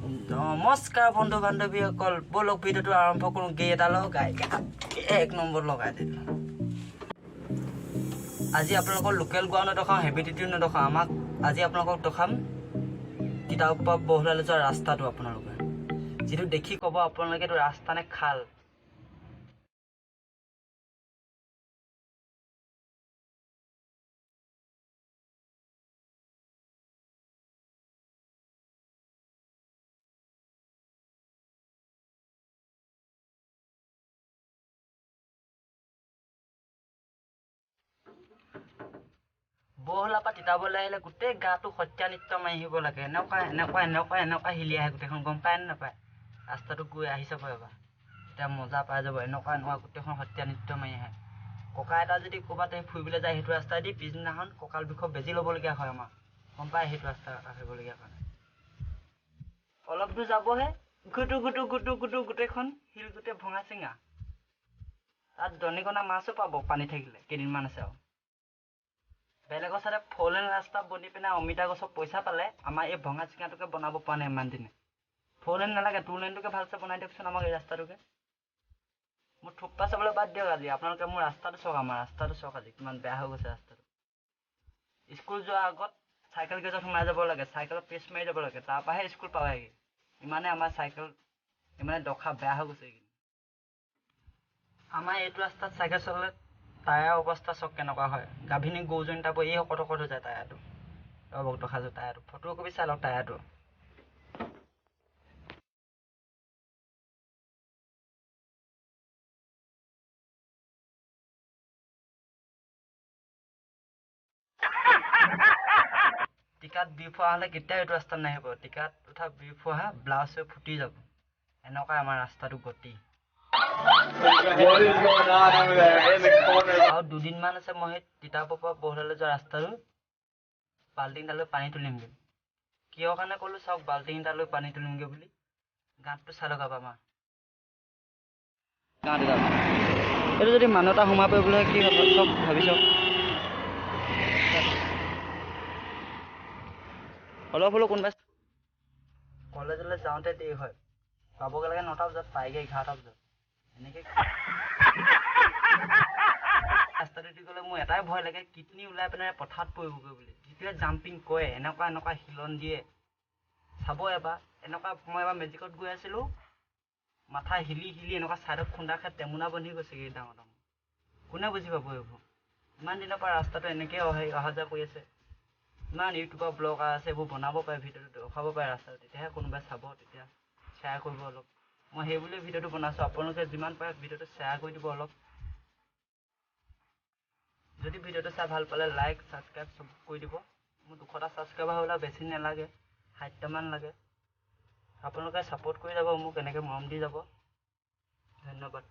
নমস্কাৰ বন্ধু বান্ধৱীসকল, বলক ভিডিঅ'টো আৰম্ভ কৰোঁ। গে এটা লগাই এক নম্বৰ লগাই দিলোঁ। আজি আপোনালোকৰ লোকেল গোৱা নেদেখাওঁ, হেভি ডিউটিও নেদেখাওঁ। আজি আপোনালোকক দেখাম তিতাবৰ পৰা বহলালৈ যোৱা ৰাস্তাটো। আপোনালোকে যিটো দেখি ক'ব আপোনালোকে এইটো ৰাস্তা নে খাল। বহলাৰ পৰা তিতাবলৈ আহিলে গোটেই গাটো সত্ৰীয়া নৃত্য মাৰি আহিব লাগে। এনেকুৱা হিলি আহে গোটেইখন, গম পায় নে নাপায়? ৰাস্তাটো গৈ আহি চাব এবাৰ, এতিয়া মজা পাই যাব। এনেকুৱা গোটেইখন সত্ৰীয়া নৃত্য মাৰি আহে। ককা এটা যদি ক'ৰবাত ফুৰিবলৈ যায় সেইটো ৰাস্তাই দি, পিছদিনাখন কঁকাল বিষৰ বেজি ল'বলগীয়া হয় আমাৰ, গম পায়? সেইটো ৰাস্তা আহিবলগীয়া কাৰণে অলপ দূৰ যাবহে গুটু গোটেইখন শিল গোটেই ভঙা চিঙা। তাত দনিকণা মাছো পাব পানী থাকিলে, কেইদিনমান আছে আৰু। বেলেগৰ চাইডে ফ'ৰলেন ৰাস্তা বনি পিনে অমিতা গছৰ পইচা পালে, আমাৰ এই ভঙা চিঙাটোকে বনাব পৰা নাই ইমান দিনে। ফ'ৰলেন নালাগে, 2 লেনটোকে ভালছে বনাই দিয়কচোন আমাক এই ৰাস্তাটোকে। মোৰ থোপ্পা চাবলৈ বাদ দিয়ক আজি, আপোনালোকে মোৰ ৰাস্তাটো চাওক। আমাৰ ৰাস্তাটো চাওক আজি কিমান বেয়া হৈ গৈছে ৰাস্তাটো। স্কুল যোৱাৰ আগত চাইকেল গেজত সোমাই যাব লাগে, চাইকেলত পেচ মাৰি যাব লাগে, তাৰপৰাহে স্কুল পাওঁহি। ইমানে আমাৰ চাইকেল ইমানে দশা বেয়া হৈ গৈছে। আমাৰ এইটো ৰাস্তাত চাইকেল চলালে টায়াৰ অৱস্থা চাওক কেনেকুৱা হয়। গাভিনী গৰুজনী তাৰ পৰা এই শকত হৈ যায় টায়াৰটো। ৰ'বক দেখাইছোঁ টায়াৰটো, ফটো কপি চাই লওক টায়াৰটো। টিকাত বিফোৱা হ'লে কেতিয়াও এইটো ৰাস্তাত নাহিব। টিকাত উঠা বিফোৱা ব্লাউজ হৈ ফুটি যাব। এনেকুৱাই আমাৰ ৰাস্তাটো গতি। আৰু 2 দিনমান আছে মই সেই তিতাবৰ পৰা বহলালৈ যোৱা ৰাস্তাটো বাল্টিং এটালৈ পানী তুলিমগৈ। কিয় কাৰণে ক'লো চাওক, বাল্টিং এটালৈ পানী তুলিমগৈ বুলি। গাঁতটো চাই লওক আমাৰ গাঁত এটা, এইটো যদি মানুহ এটা সোমাই পৰিবলৈ হয় কি হ'ব চব ভাবি চাওক। অলপ হ'লেও কোনোবাই কলেজলৈ যাওঁতে দেৰি হয়, পাবগৈ লাগে 9টা বজাত, পায়গৈ 11টা বজাত। এনেকৈ ৰাস্তাটো দি গ'লে মোৰ এটাই ভয় লাগে, কিডনী ওলাই পিনে পথাৰত পৰিবগৈ বুলি। যিটোৱে জাম্পিং কৰে এনেকুৱা শিলন দিয়ে চাব এবাৰ। মই এবাৰ মেজিকত গৈ আছিলোঁ, মাথা হিলি এনেকুৱা ছাইডত খুন্দা খাই টেমুনা বন্ধি গৈছেগৈ ডাঙৰ। কোনে বুজি পাব এইবোৰ? ইমান দিনৰ পৰা ৰাস্তাটো এনেকৈ অহা যোৱা কৰি আছে। ইমান ইউটিউবৰ ব্লগাৰ আছে, এইবোৰ বনাব পাৰে, ভিডিঅ'টো দেখাব পাৰে ৰাস্তাটো, তেতিয়াহে কোনোবাই চাব, তেতিয়া শ্বেয়াৰ কৰিব অলপ। মই সেই বুলিয়ে ভিডিঅ'টো বনাইছোঁ। আপোনালোকে যিমান পাৰে ভিডিঅ'টো শ্বেয়াৰ কৰি দিব অলপ। যদি ভিডিঅ'টো চাই ভাল পালে লাইক ছাবস্ক্ৰাইব চব কৰি দিব। মোৰ 200টা ছাবস্ক্ৰাইবাৰ হ'বলৈ বেছি নালাগে, 60টামান লাগে। আপোনালোকে ছাপোৰ্ট কৰি যাব মোক, এনেকৈ মৰম দি যাব। ধন্যবাদ।